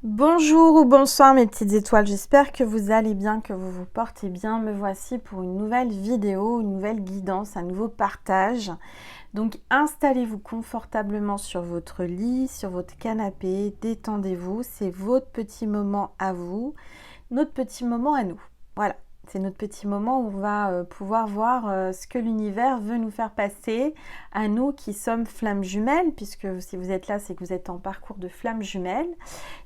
Bonjour ou bonsoir mes petites étoiles, j'espère que vous allez bien, que vous vous portez bien. Me voici pour une nouvelle vidéo, une nouvelle guidance, un nouveau partage. Donc installez-vous confortablement sur votre lit, sur votre canapé, détendez-vous, c'est votre petit moment à vous, notre petit moment à nous. Voilà. C'est notre petit moment où on va pouvoir voir ce que l'univers veut nous faire passer à nous qui sommes flammes jumelles, puisque si vous êtes là, c'est que vous êtes en parcours de flammes jumelles.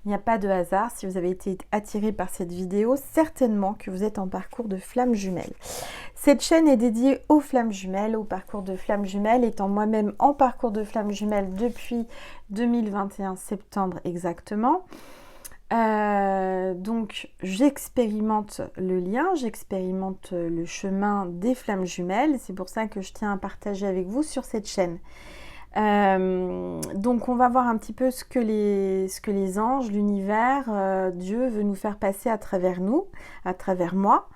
Il n'y a pas de hasard. Si vous avez été attiré par cette vidéo, certainement que vous êtes en parcours de flammes jumelles. Cette chaîne est dédiée aux flammes jumelles, au parcours de flammes jumelles, étant moi-même en parcours de flammes jumelles depuis 2021 septembre exactement. Donc j'expérimente le lien, j'expérimente le chemin des flammes jumelles. C'est pour ça que je tiens à partager avec vous sur cette chaîne. Donc on va voir un petit peu ce que les anges, l'univers, Dieu veut nous faire passer à travers nous, à travers moi.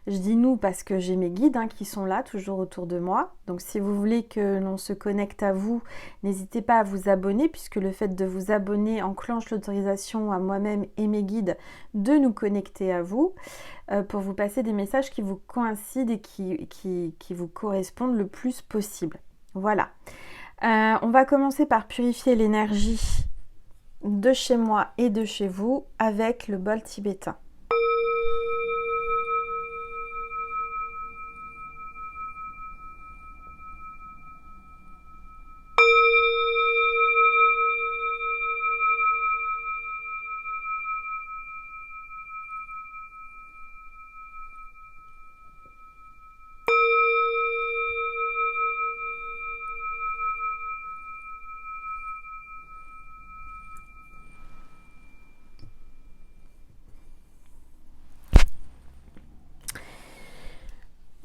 Je dis nous parce que j'ai mes guides qui sont là, toujours autour de moi. Donc si vous voulez que l'on se connecte à vous, n'hésitez pas à vous abonner, puisque le fait de vous abonner enclenche l'autorisation à moi-même et mes guides de nous connecter à vous, pour vous passer des messages qui vous coïncident et qui vous correspondent le plus possible. Voilà. On va commencer par purifier l'énergie de chez moi et de chez vous avec le bol tibétain.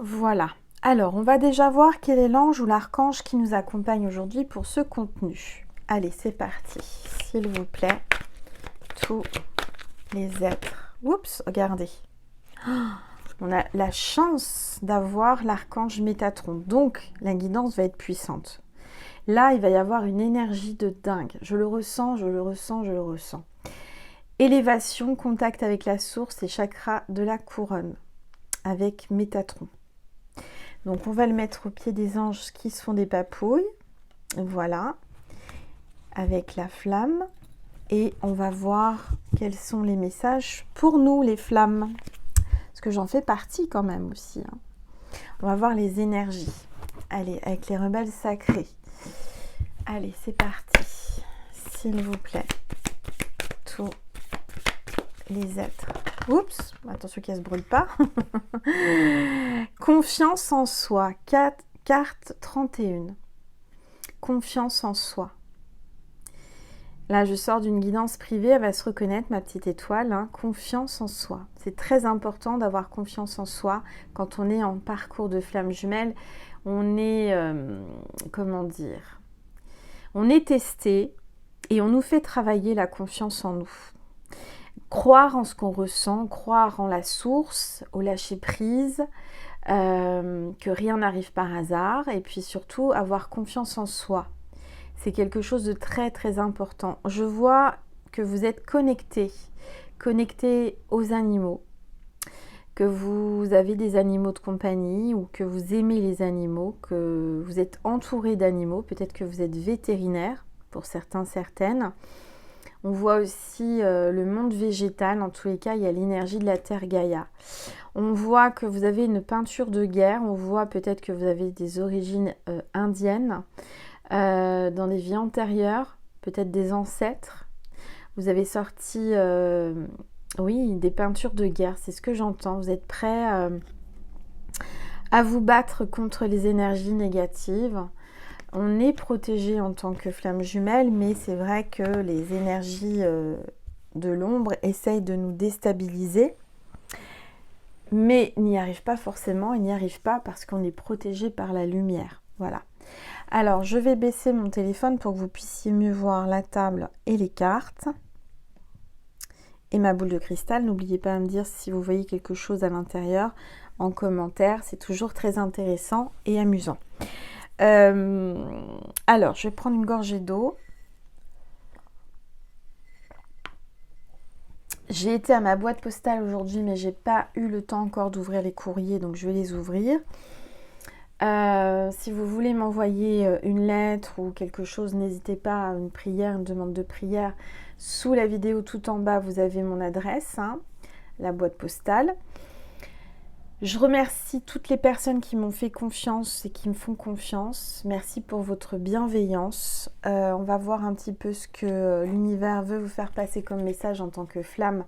Voilà. Alors, on va déjà voir quel est l'ange ou l'archange qui nous accompagne aujourd'hui pour ce contenu. Allez, c'est parti. S'il vous plaît, tous les êtres. Oups, regardez. On a la chance d'avoir l'archange Métatron. Donc, la guidance va être puissante. Là, il va y avoir une énergie de dingue. Je le ressens, je le ressens, je le ressens. Élévation, contact avec la source et chakra de la couronne avec Métatron. Donc on va le mettre au pied des anges qui se font des papouilles. Voilà. Avec la flamme. Et on va voir quels sont les messages pour nous les flammes. Parce que j'en fais partie quand même aussi. On va voir les énergies. Allez, avec les rebelles sacrés. Allez, c'est parti. S'il vous plaît. Tous les êtres. Oups, attention qu'elle ne se brûle pas. Confiance en soi. Carte 31. Confiance en soi. Là, je sors d'une guidance privée, elle va se reconnaître, ma petite étoile. Confiance en soi. C'est très important d'avoir confiance en soi quand on est en parcours de flamme jumelle. On est, comment dire, on est testé et on nous fait travailler la confiance en nous. Croire en ce qu'on ressent, croire en la source, au lâcher prise, que rien n'arrive par hasard, et puis surtout avoir confiance en soi. C'est quelque chose de très très important. Je vois que vous êtes connectés aux animaux, que vous avez des animaux de compagnie ou que vous aimez les animaux, que vous êtes entouré d'animaux, peut-être que vous êtes vétérinaire pour certains, certaines. On voit aussi le monde végétal, en tous les cas il y a l'énergie de la terre Gaïa. On voit que vous avez une peinture de guerre, on voit peut-être que vous avez des origines indiennes, dans des vies antérieures, peut-être des ancêtres. Vous avez sorti, oui, des peintures de guerre, c'est ce que j'entends. Vous êtes prêts à vous battre contre les énergies négatives. On est protégé en tant que flamme jumelle, mais c'est vrai que les énergies de l'ombre essayent de nous déstabiliser, mais n'y arrivent pas forcément, ils n'y arrivent pas parce qu'on est protégé par la lumière. Voilà. Alors, je vais baisser mon téléphone pour que vous puissiez mieux voir la table et les cartes. Et ma boule de cristal, n'oubliez pas de me dire si vous voyez quelque chose à l'intérieur en commentaire. C'est toujours très intéressant et amusant. Alors, je vais prendre une gorgée d'eau. J'ai été à ma boîte postale aujourd'hui, mais j'ai pas eu le temps encore d'ouvrir les courriers, donc je vais les ouvrir. Si vous voulez m'envoyer une lettre ou quelque chose, n'hésitez pas, une prière, une demande de prière. Sous la vidéo, tout en bas, vous avez mon adresse, hein, la boîte postale. Je remercie toutes les personnes qui m'ont fait confiance et qui me font confiance. Merci pour votre bienveillance. On va voir un petit peu ce que l'univers veut vous faire passer comme message en tant que flamme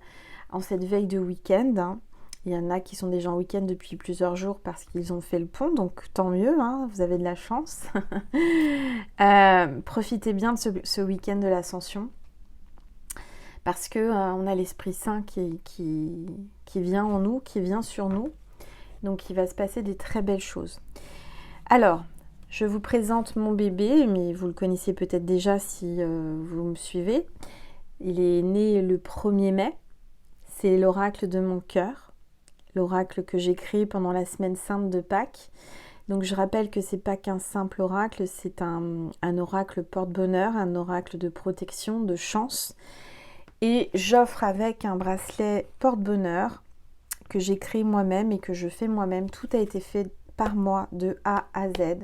en cette veille de week-end, hein. Il y en a qui sont déjà en week-end depuis plusieurs jours parce qu'ils ont fait le pont, donc tant mieux, hein, vous avez de la chance. Profitez bien de ce week-end de l'Ascension parce que on a l'Esprit Saint qui vient en nous, qui vient sur nous. Donc il va se passer des très belles choses. Alors, je vous présente mon bébé, mais vous le connaissez peut-être déjà si vous me suivez. Il est né le 1er mai. C'est l'oracle de mon cœur, l'oracle que j'ai créé pendant la semaine sainte de Pâques. Donc je rappelle que c'est pas qu'un simple oracle, c'est un oracle porte-bonheur, un oracle de protection, de chance. Et j'offre avec un bracelet porte-bonheur que j'ai créé moi-même et que je fais moi-même. Tout a été fait par moi de A à Z.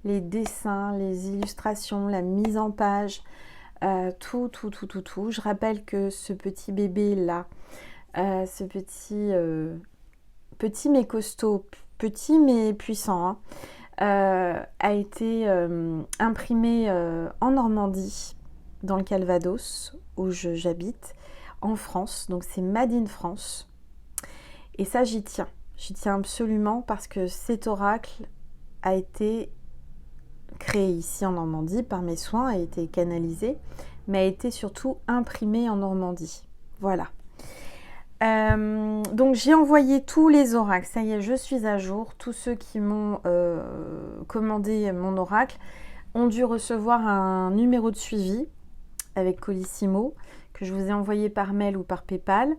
Les dessins, les illustrations, la mise en page, tout. Je rappelle que ce petit bébé-là, ce petit mais costaud, petit mais puissant, hein, a été imprimé en Normandie, dans le Calvados, où j'habite, en France. Donc c'est Made in France. Et ça, j'y tiens. J'y tiens absolument parce que cet oracle a été créé ici en Normandie par mes soins, a été canalisé, mais a été surtout imprimé en Normandie. Voilà. Donc j'ai envoyé tous les oracles. Ça y est, je suis à jour. Tous ceux qui m'ont commandé mon oracle ont dû recevoir un numéro de suivi avec Colissimo que je vous ai envoyé par mail ou par PayPal.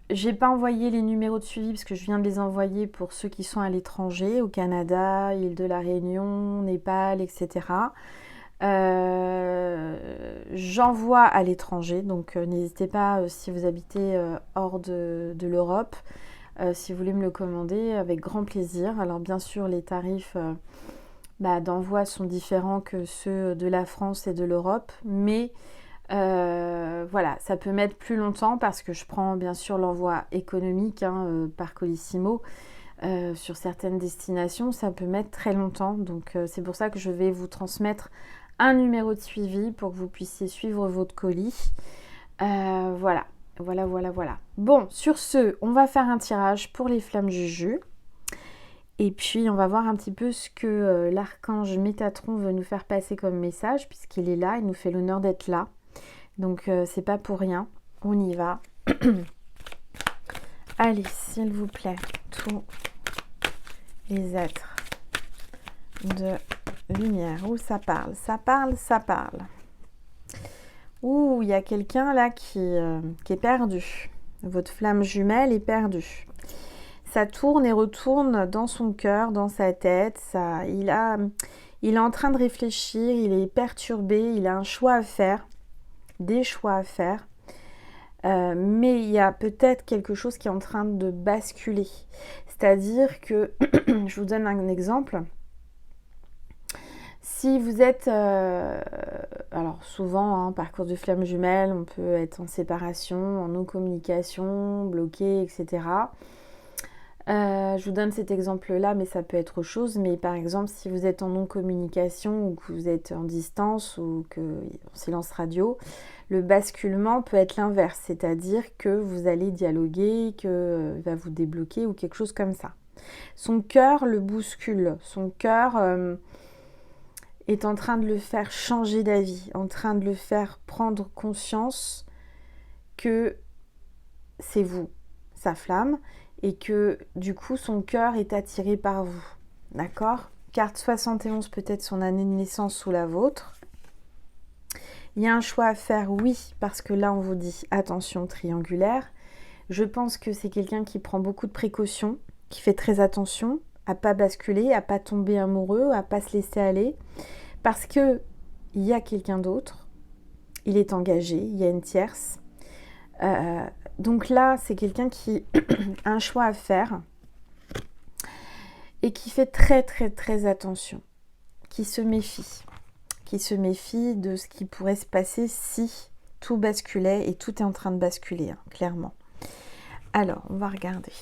J'ai pas envoyé les numéros de suivi parce que je viens de les envoyer pour ceux qui sont à l'étranger, au Canada, île de la Réunion, Népal, etc. J'envoie à l'étranger, donc n'hésitez pas si vous habitez hors de l'Europe, si vous voulez me le commander, avec grand plaisir. Alors bien sûr, les tarifs d'envoi sont différents que ceux de la France et de l'Europe, mais voilà, ça peut mettre plus longtemps parce que je prends bien sûr l'envoi économique, hein, par Colissimo. Sur certaines destinations, ça peut mettre très longtemps. Donc c'est pour ça que je vais vous transmettre un numéro de suivi pour que vous puissiez suivre votre colis. Voilà. Bon, sur ce, on va faire un tirage pour les flammes Juju. Et puis, on va voir un petit peu ce que l'archange Métatron veut nous faire passer comme message, puisqu'il est là, il nous fait l'honneur d'être là. Donc, c'est pas pour rien. On y va. Allez, s'il vous plaît, tous les êtres de lumière. Ouh, ça parle. Ouh, il y a quelqu'un là qui est perdu. Votre flamme jumelle est perdue. Ça tourne et retourne dans son cœur, dans sa tête. Il est en train de réfléchir, il est perturbé, il a un choix à faire, des choix à faire. Mais il y a peut-être quelque chose qui est en train de basculer. C'est-à-dire que, je vous donne un exemple. Si vous êtes, alors souvent, parcours de flamme jumelle, on peut être en séparation, en non-communication, bloqué, etc. Je vous donne cet exemple-là, mais ça peut être autre chose. Mais par exemple, si vous êtes en non-communication ou que vous êtes en distance ou en silence radio, le basculement peut être l'inverse, c'est-à-dire que vous allez dialoguer, qu'il va vous débloquer ou quelque chose comme ça. Son cœur le bouscule, son cœur est en train de le faire changer d'avis, en train de le faire prendre conscience que c'est vous, sa flamme, et que du coup son cœur est attiré par vous. D'accord ? Carte 71, peut-être son année de naissance sous la vôtre. Il y a un choix à faire, oui, parce que là on vous dit attention triangulaire. Je pense que c'est quelqu'un qui prend beaucoup de précautions, qui fait très attention à pas basculer, à pas tomber amoureux, à pas se laisser aller, parce que il y a quelqu'un d'autre, il est engagé, il y a une tierce. Donc là, c'est quelqu'un qui a un choix à faire et qui fait très très très attention, qui se méfie de ce qui pourrait se passer si tout basculait, et tout est en train de basculer, hein, clairement. Alors, on va regarder.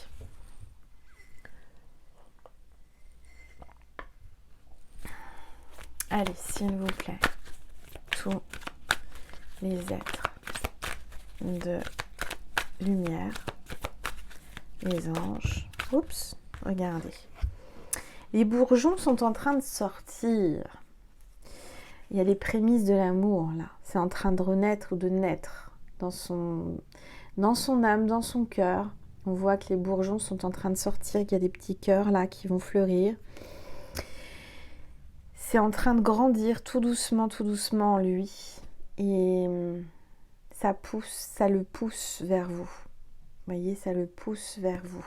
Allez, s'il vous plaît, tous les êtres de lumière, les anges. Oups, regardez. Les bourgeons sont en train de sortir. Il y a les prémices de l'amour, là. C'est en train de renaître ou de naître dans son âme, dans son cœur. On voit que les bourgeons sont en train de sortir, qu'il y a des petits cœurs, là, qui vont fleurir. C'est en train de grandir tout doucement en lui. Et ça le pousse vers vous. Vous voyez, ça le pousse vers vous.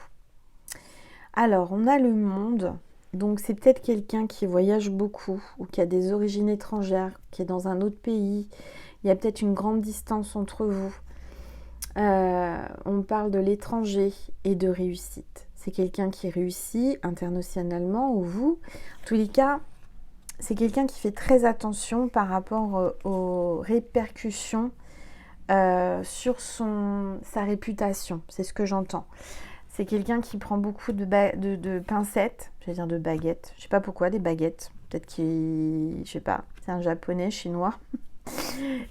Alors, on a le monde. Donc, c'est peut-être quelqu'un qui voyage beaucoup ou qui a des origines étrangères, qui est dans un autre pays. Il y a peut-être une grande distance entre vous. On parle de l'étranger et de réussite. C'est quelqu'un qui réussit internationalement ou vous. En tous les cas, c'est quelqu'un qui fait très attention par rapport aux répercussions sur sa réputation. C'est ce que j'entends. C'est quelqu'un qui prend beaucoup de pincettes, je vais dire de baguettes. Je sais pas pourquoi, des baguettes. Peut-être qu'il, je sais pas, c'est un japonais, chinois.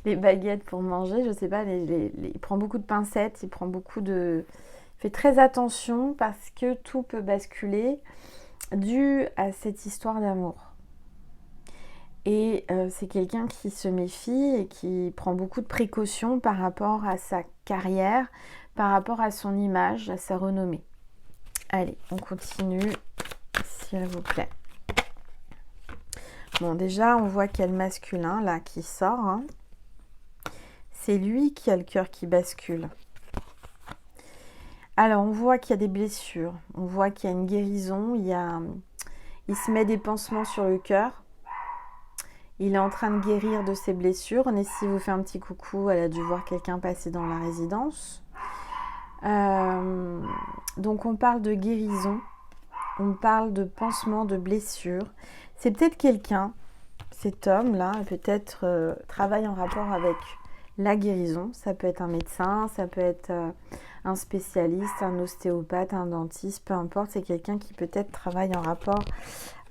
Les baguettes pour manger, je sais pas. Il prend beaucoup de pincettes, il fait très attention parce que tout peut basculer dû à cette histoire d'amour. Et c'est quelqu'un qui se méfie et qui prend beaucoup de précautions par rapport à sa carrière, par rapport à son image, à sa renommée. Allez, on continue, s'il vous plaît. Bon, déjà, on voit qu'il y a le masculin, là, qui sort. Hein. C'est lui qui a le cœur qui bascule. Alors, on voit qu'il y a des blessures. On voit qu'il y a une guérison. Il se met des pansements sur le cœur. Il est en train de guérir de ses blessures. Nessie vous fait un petit coucou. Elle a dû voir quelqu'un passer dans la résidence. Donc on parle de guérison, on parle de pansement, de blessure. C'est peut-être quelqu'un, cet homme-là, peut-être travaille en rapport avec la guérison. Ça peut être un médecin, ça peut être un spécialiste, un ostéopathe, un dentiste, peu importe. C'est quelqu'un qui peut-être travaille en rapport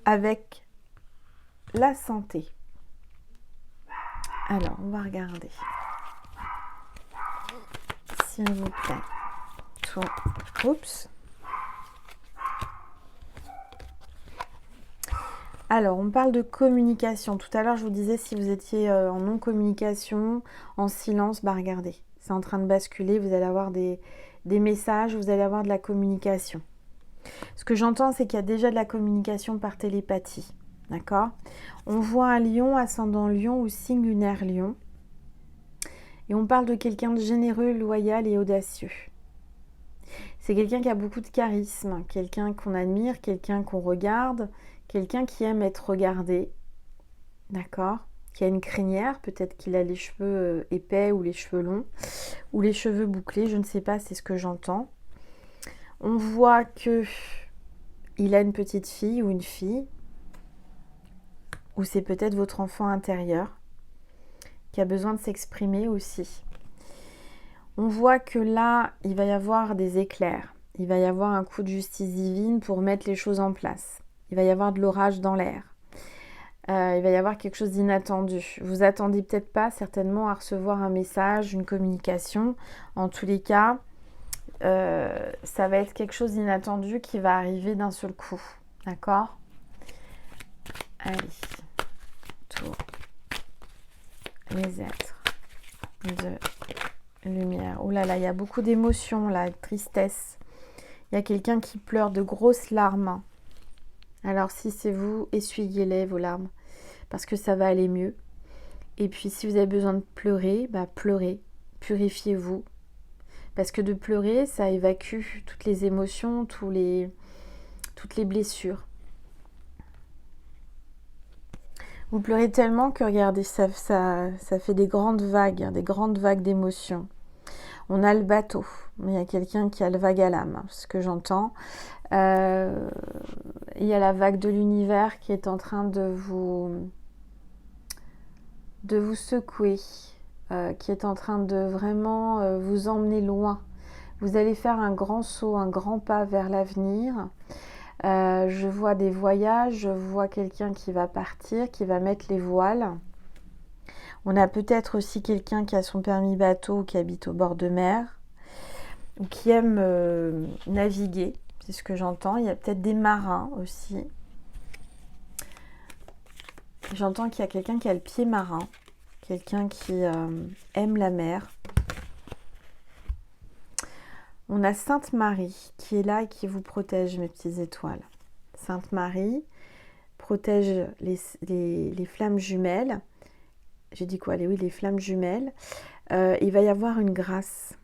avec la santé. Alors, on va regarder. S'il vous plaît. Oups. Alors, on parle de communication. Tout à l'heure, je vous disais si vous étiez en non-communication, en silence, bah regardez. C'est en train de basculer. Vous allez avoir des messages, vous allez avoir de la communication. Ce que j'entends, c'est qu'il y a déjà de la communication par télépathie. D'accord ? On voit un lion, ascendant lion ou signe lunaire lion. Et on parle de quelqu'un de généreux, loyal et audacieux. C'est quelqu'un qui a beaucoup de charisme, quelqu'un qu'on admire, quelqu'un qu'on regarde, quelqu'un qui aime être regardé, d'accord ? Qui a une crinière, peut-être qu'il a les cheveux épais ou les cheveux longs, ou les cheveux bouclés, je ne sais pas, c'est ce que j'entends. On voit que il a une petite fille ou une fille, ou c'est peut-être votre enfant intérieur, qui a besoin de s'exprimer aussi. On voit que là, il va y avoir des éclairs. Il va y avoir un coup de justice divine pour mettre les choses en place. Il va y avoir de l'orage dans l'air. Il va y avoir quelque chose d'inattendu. Vous attendez peut-être pas certainement à recevoir un message, une communication. En tous les cas, ça va être quelque chose d'inattendu qui va arriver d'un seul coup. D'accord ? Allez. Tour. Les êtres de lumière. Oh là là, il y a beaucoup d'émotions là, de tristesse. Il y a quelqu'un qui pleure de grosses larmes. Alors si c'est vous, essuyez-les vos larmes parce que ça va aller mieux. Et puis si vous avez besoin de pleurer, bah pleurez, purifiez-vous. Parce que de pleurer, ça évacue toutes les émotions, toutes les blessures. Vous pleurez tellement que regardez, ça fait des grandes vagues d'émotions. On a le bateau, mais il y a quelqu'un qui a le vague à l'âme, ce que j'entends. Il y a la vague de l'univers qui est en train de vous secouer, qui est en train de vraiment vous emmener loin. Vous allez faire un grand saut, un grand pas vers l'avenir. Je vois des voyages, je vois quelqu'un qui va partir, qui va mettre les voiles. On a peut-être aussi quelqu'un qui a son permis bateau, qui habite au bord de mer, ou qui aime naviguer, c'est ce que j'entends. Il y a peut-être des marins aussi. J'entends qu'il y a quelqu'un qui a le pied marin, quelqu'un qui aime la mer. On a Sainte Marie qui est là et qui vous protège, mes petites étoiles. Sainte Marie protège les flammes jumelles. J'ai dit quoi? Oui, les flammes jumelles. Il va y avoir une grâce.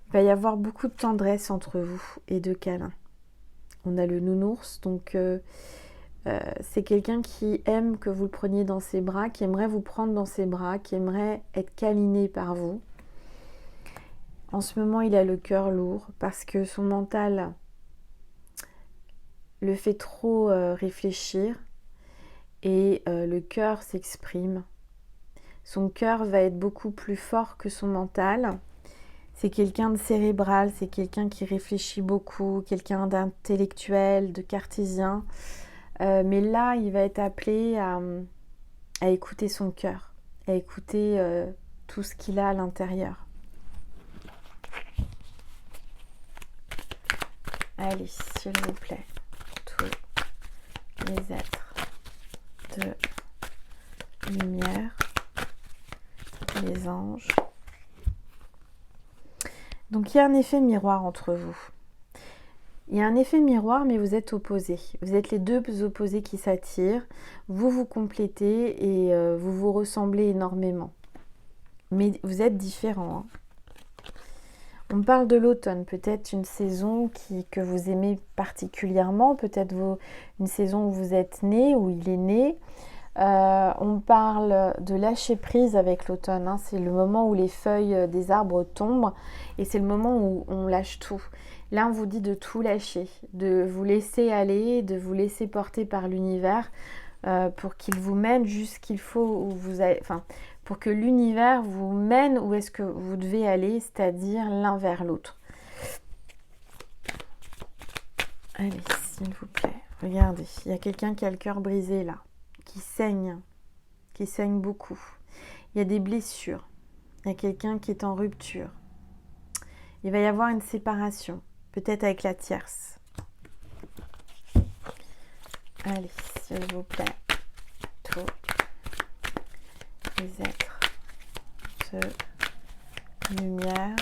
Il va y avoir beaucoup de tendresse entre vous et de câlins. On a le nounours, donc c'est quelqu'un qui aime que vous le preniez dans ses bras, qui aimerait vous prendre dans ses bras, qui aimerait être câliné par vous. En ce moment, il a le cœur lourd parce que son mental le fait trop réfléchir et le cœur s'exprime. Son cœur va être beaucoup plus fort que son mental. C'est quelqu'un de cérébral, c'est quelqu'un qui réfléchit beaucoup, quelqu'un d'intellectuel, de cartésien. Mais là, il va être appelé à écouter son cœur, à écouter tout ce qu'il a à l'intérieur. Allez, s'il vous plaît, tous les êtres de lumière, les anges. Donc il y a un effet miroir entre vous. Il y a un effet miroir, mais vous êtes opposés. Vous êtes les deux opposés qui s'attirent. Vous vous complétez et vous vous ressemblez énormément. Mais vous êtes différents, hein. On parle de l'automne, peut-être une saison que vous aimez particulièrement, peut-être une saison où vous êtes né, où il est né. On parle de lâcher prise avec l'automne, hein. C'est le moment où les feuilles des arbres tombent et c'est le moment où on lâche tout. Là, on vous dit de tout lâcher, de vous laisser aller, de vous laisser porter par l'univers pour qu'il vous mène jusqu'il faut où vous allez, enfin, pour que l'univers vous mène où est-ce que vous devez aller, c'est-à-dire l'un vers l'autre. Allez, s'il vous plaît, regardez, il y a quelqu'un qui a le cœur brisé là, qui saigne beaucoup. Il y a des blessures, il y a quelqu'un qui est en rupture. Il va y avoir une séparation, peut-être avec la tierce. Allez, s'il vous plaît, tous les êtres de lumière,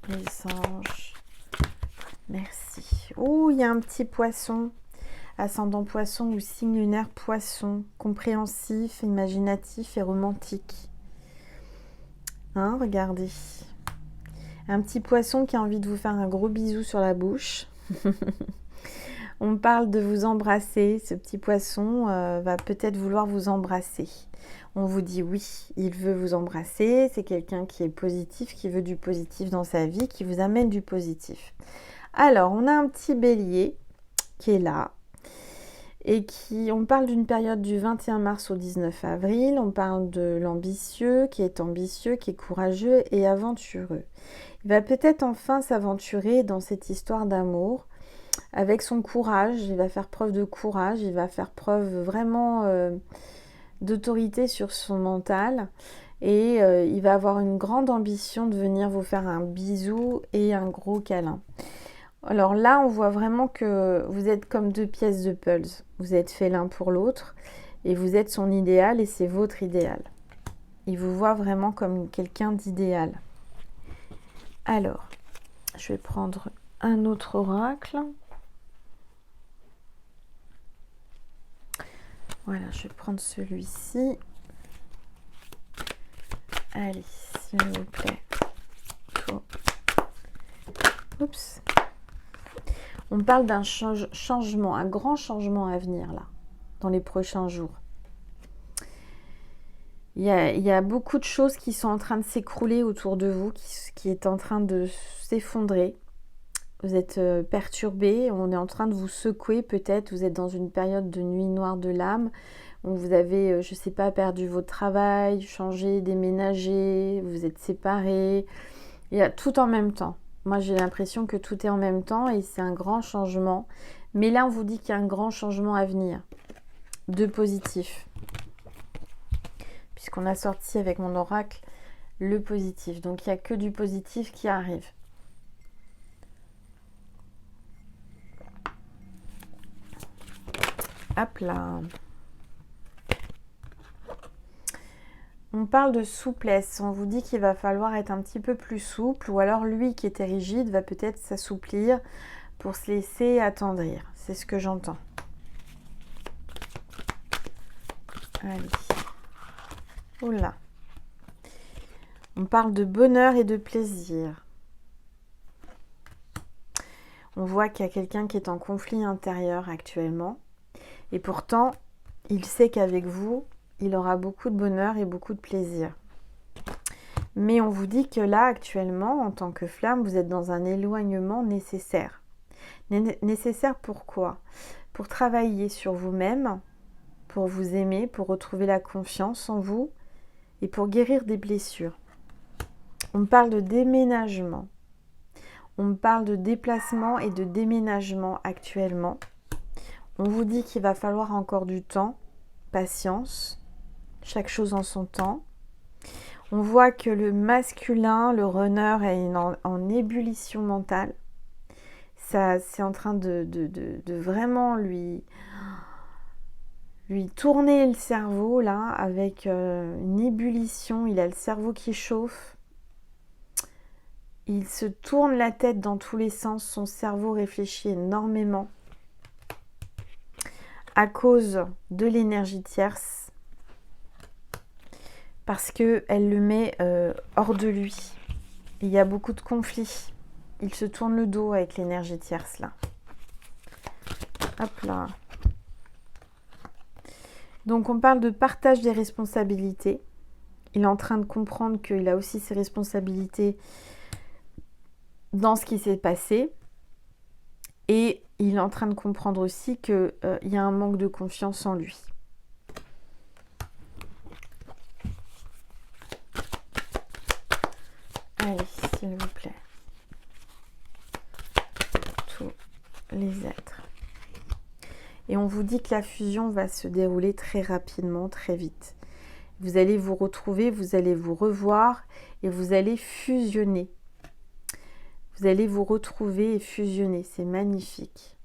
les anges, merci. Oh, il y a un petit poisson, ascendant poisson ou signe lunaire poisson, compréhensif, imaginatif et romantique. Hein, regardez. Un petit poisson qui a envie de vous faire un gros bisou sur la bouche. On parle de vous embrasser. Ce petit poisson va peut-être vouloir vous embrasser. On vous dit oui, il veut vous embrasser. C'est quelqu'un qui est positif, qui veut du positif dans sa vie, qui vous amène du positif. Alors, on a un petit bélier qui est là. Et on parle d'une période du 21 mars au 19 avril. On parle de l'ambitieux, qui est courageux et aventureux. Il va peut-être enfin s'aventurer dans cette histoire d'amour. Avec son courage, il va faire preuve de courage, il va faire preuve vraiment d'autorité sur son mental et il va avoir une grande ambition de venir vous faire un bisou et un gros câlin. Alors là, on voit vraiment que vous êtes comme deux pièces de puzzle. Vous êtes fait l'un pour l'autre et vous êtes son idéal et c'est votre idéal. Il vous voit vraiment comme quelqu'un d'idéal. Alors, je vais prendre un autre oracle. Voilà, je vais prendre celui-ci. Allez, s'il vous plaît. Oups. On parle d'un changement, un grand changement à venir là, dans les prochains jours. Il y a beaucoup de choses qui sont en train de s'écrouler autour de vous, qui est en train de s'effondrer. Vous êtes perturbé, on est en train de vous secouer peut-être, vous êtes dans une période de nuit noire de l'âme, où vous avez, je ne sais pas, perdu votre travail, changé, déménagé, vous êtes séparés. Il y a tout en même temps. Moi, j'ai l'impression que tout est en même temps et c'est un grand changement. Mais là, on vous dit qu'il y a un grand changement à venir, de positif. Puisqu'on a sorti avec mon oracle le positif. Donc, il n'y a que du positif qui arrive. Hop là. On parle de souplesse. On vous dit qu'il va falloir être un petit peu plus souple. Ou alors, lui qui était rigide va peut-être s'assouplir pour se laisser attendrir. C'est ce que j'entends. Allez. Oula. On parle de bonheur et de plaisir. On voit qu'il y a quelqu'un qui est en conflit intérieur actuellement. Et pourtant, il sait qu'avec vous, il aura beaucoup de bonheur et beaucoup de plaisir. Mais on vous dit que là, actuellement, en tant que flamme, vous êtes dans un éloignement nécessaire. Nécessaire pourquoi? Pour travailler sur vous-même, pour vous aimer, pour retrouver la confiance en vous et pour guérir des blessures. On parle de déménagement. On parle de déplacement et de déménagement actuellement. On vous dit qu'il va falloir encore du temps, patience, chaque chose en son temps. On voit que le masculin, le runner, est en ébullition mentale. Ça, c'est en train de vraiment lui tourner le cerveau, là, avec une ébullition. Il a le cerveau qui chauffe. Il se tourne la tête dans tous les sens. Son cerveau réfléchit énormément à cause de l'énergie tierce. Parce qu'elle le met hors de lui. Il y a beaucoup de conflits. Il se tourne le dos avec l'énergie tierce, là. Hop là. Donc, on parle de partage des responsabilités. Il est en train de comprendre qu'il a aussi ses responsabilités dans ce qui s'est passé. Et il est en train de comprendre aussi qu'il y a un manque de confiance en lui. Allez, s'il vous plaît. Tous les êtres. Et on vous dit que la fusion va se dérouler très rapidement, très vite. Vous allez vous retrouver, vous allez vous revoir et vous allez fusionner. Vous allez vous retrouver et fusionner. C'est magnifique.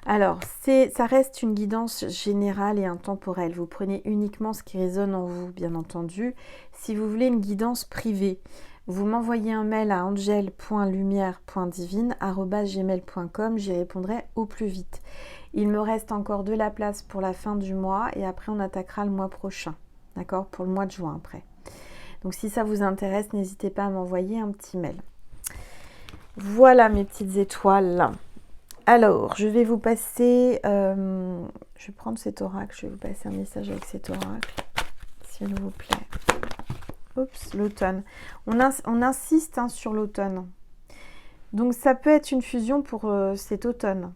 Alors, ça reste une guidance générale et intemporelle. Vous prenez uniquement ce qui résonne en vous, bien entendu. Si vous voulez une guidance privée, vous m'envoyez un mail à angel.lumière.divine@gmail.com. J'y répondrai au plus vite. Il me reste encore de la place pour la fin du mois et après on attaquera le mois prochain. D'accord? Pour le mois de juin après. Donc si ça vous intéresse, n'hésitez pas à m'envoyer un petit mail. Voilà mes petites étoiles. Alors, je vais vous passer... je vais prendre cet oracle. Je vais vous passer un message avec cet oracle. S'il vous plaît. Oups, l'automne. On insiste sur l'automne. Donc ça peut être une fusion pour cet automne.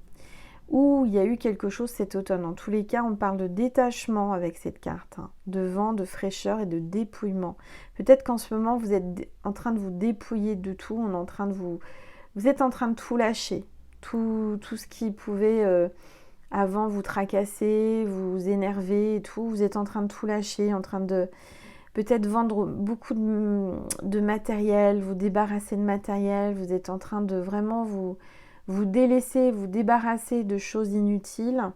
Ou il y a eu quelque chose cet automne. En tous les cas, on parle de détachement avec cette carte, de vent, de fraîcheur et de dépouillement. Peut-être qu'en ce moment, vous êtes en train de vous dépouiller de tout. Vous êtes en train de tout lâcher. Tout ce qui pouvait avant vous tracasser, vous énerver et tout. Vous êtes en train de tout lâcher, en train de peut-être vendre beaucoup de matériel, vous débarrasser de matériel. Vous êtes en train de vraiment vous délaisser, vous débarrasser de choses inutiles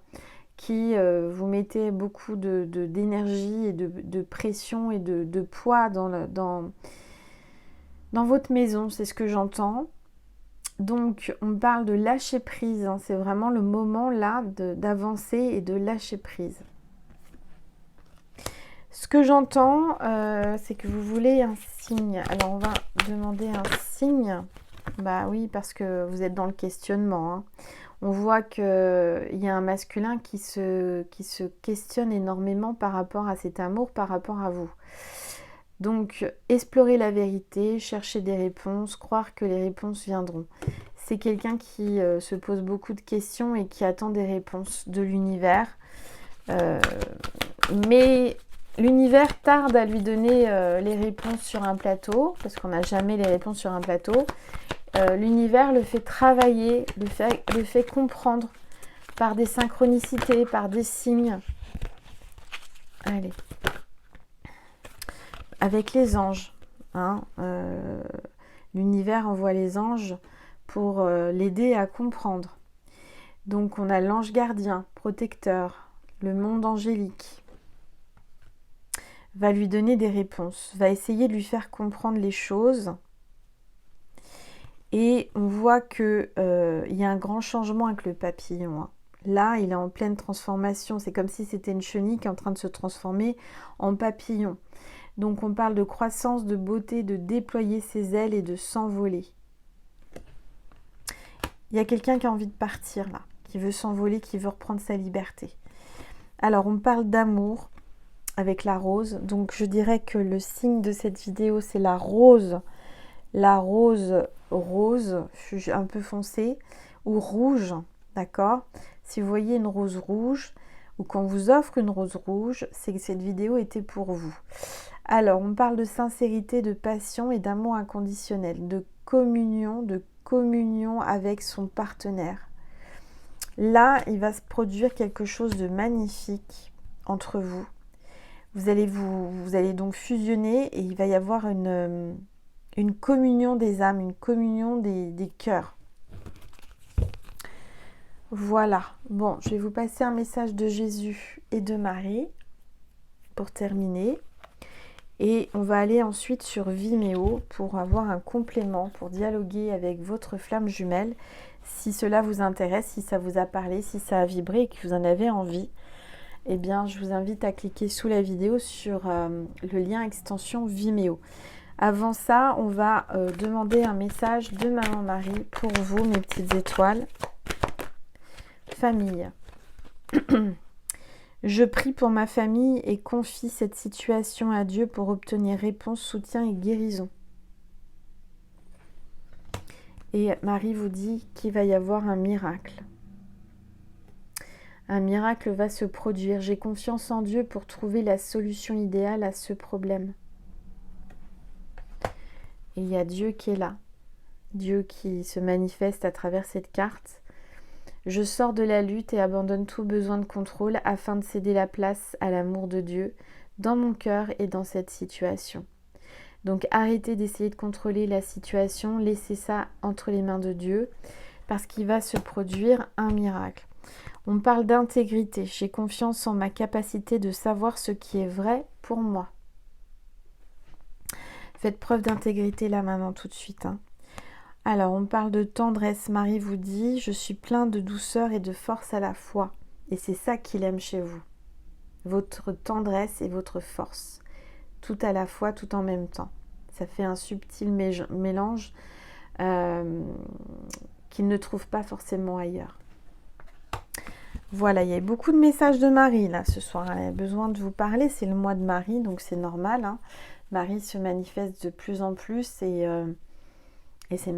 qui vous mettaient beaucoup d'énergie et de pression et de poids dans votre maison. C'est ce que j'entends. Donc, on parle de lâcher prise. C'est vraiment le moment là d'avancer et de lâcher prise. Ce que j'entends, c'est que vous voulez un signe. Alors, on va demander un signe. Bah oui, parce que vous êtes dans le questionnement. On voit qu'il y a un masculin qui se questionne énormément par rapport à cet amour, par rapport à vous. Donc, explorer la vérité, chercher des réponses, croire que les réponses viendront. C'est quelqu'un qui se pose beaucoup de questions et qui attend des réponses de l'univers. Mais l'univers tarde à lui donner les réponses sur un plateau, parce qu'on n'a jamais les réponses sur un plateau. L'univers le fait travailler, le fait comprendre par des synchronicités, par des signes. Allez. Avec les anges. Hein, l'univers envoie les anges pour l'aider à comprendre. Donc on a l'ange gardien, protecteur, le monde angélique. Va lui donner des réponses, va essayer de lui faire comprendre les choses. Et on voit qu'il y a un grand changement avec le papillon. Hein. Là, il est en pleine transformation. C'est comme si c'était une chenille qui est en train de se transformer en papillon. Donc on parle de croissance, de beauté, de déployer ses ailes et de s'envoler. Il y a quelqu'un qui a envie de partir là, qui veut s'envoler, qui veut reprendre sa liberté. Alors on parle d'amour avec la rose. Donc je dirais que le signe de cette vidéo, c'est la rose. La rose rose, un peu foncée, ou rouge, d'accord? Si vous voyez une rose rouge, ou qu'on vous offre une rose rouge, c'est que cette vidéo était pour vous. Alors, on parle de sincérité, de passion et d'amour inconditionnel, de communion avec son partenaire. Là, il va se produire quelque chose de magnifique entre vous. Vous allez donc fusionner et il va y avoir une communion des âmes, une communion des cœurs. Voilà. Bon, je vais vous passer un message de Jésus et de Marie pour terminer. Et on va aller ensuite sur Vimeo pour avoir un complément, pour dialoguer avec votre flamme jumelle. Si cela vous intéresse, si ça vous a parlé, si ça a vibré et que vous en avez envie, eh bien, je vous invite à cliquer sous la vidéo sur le lien extension Vimeo. Avant ça, on va demander un message de Maman Marie pour vous, mes petites étoiles. Famille. Je prie pour ma famille et confie cette situation à Dieu pour obtenir réponse, soutien et guérison. Et Marie vous dit qu'il va y avoir un miracle. Un miracle va se produire. J'ai confiance en Dieu pour trouver la solution idéale à ce problème. Et il y a Dieu qui est là. Dieu qui se manifeste à travers cette carte. Je sors de la lutte et abandonne tout besoin de contrôle afin de céder la place à l'amour de Dieu dans mon cœur et dans cette situation. Donc arrêtez d'essayer de contrôler la situation, laissez ça entre les mains de Dieu parce qu'il va se produire un miracle. On parle d'intégrité, j'ai confiance en ma capacité de savoir ce qui est vrai pour moi. Faites preuve d'intégrité là maintenant tout de suite. Hein. Alors, on parle de tendresse. Marie vous dit, je suis plein de douceur et de force à la fois. Et c'est ça qu'il aime chez vous. Votre tendresse et votre force. Tout à la fois, tout en même temps. Ça fait un subtil mélange qu'il ne trouve pas forcément ailleurs. Voilà, il y a beaucoup de messages de Marie là ce soir. Elle a besoin de vous parler. C'est le mois de Marie, donc c'est normal. Hein. Marie se manifeste de plus en plus et c'est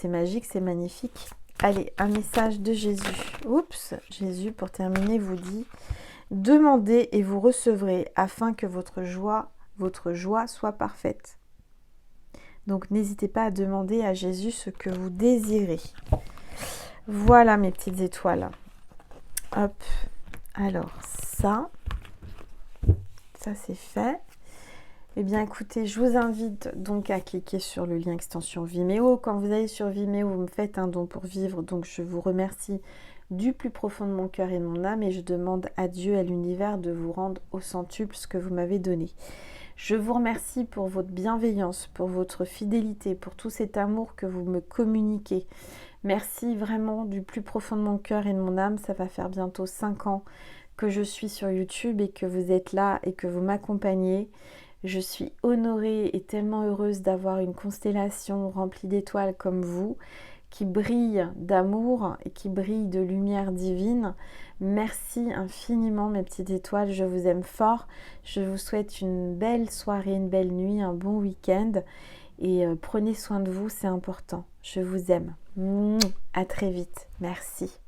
magique, c'est magnifique. Allez, un message de Jésus. Oups, Jésus, pour terminer, vous dit « Demandez et vous recevrez afin que votre joie soit parfaite. » Donc, n'hésitez pas à demander à Jésus ce que vous désirez. Voilà, mes petites étoiles. Hop. Alors, ça c'est fait. Eh bien, écoutez, je vous invite donc à cliquer sur le lien extension Vimeo. Quand vous allez sur Vimeo, vous me faites un don pour vivre. Donc, je vous remercie du plus profond de mon cœur et de mon âme. Et je demande à Dieu, à l'univers, de vous rendre au centuple ce que vous m'avez donné. Je vous remercie pour votre bienveillance, pour votre fidélité, pour tout cet amour que vous me communiquez. Merci vraiment du plus profond de mon cœur et de mon âme. Ça va faire bientôt 5 ans que je suis sur YouTube et que vous êtes là et que vous m'accompagnez. Je suis honorée et tellement heureuse d'avoir une constellation remplie d'étoiles comme vous, qui brille d'amour et qui brille de lumière divine. Merci infiniment mes petites étoiles, je vous aime fort. Je vous souhaite une belle soirée, une belle nuit, un bon week-end. Et prenez soin de vous, c'est important. Je vous aime. À très vite. Merci.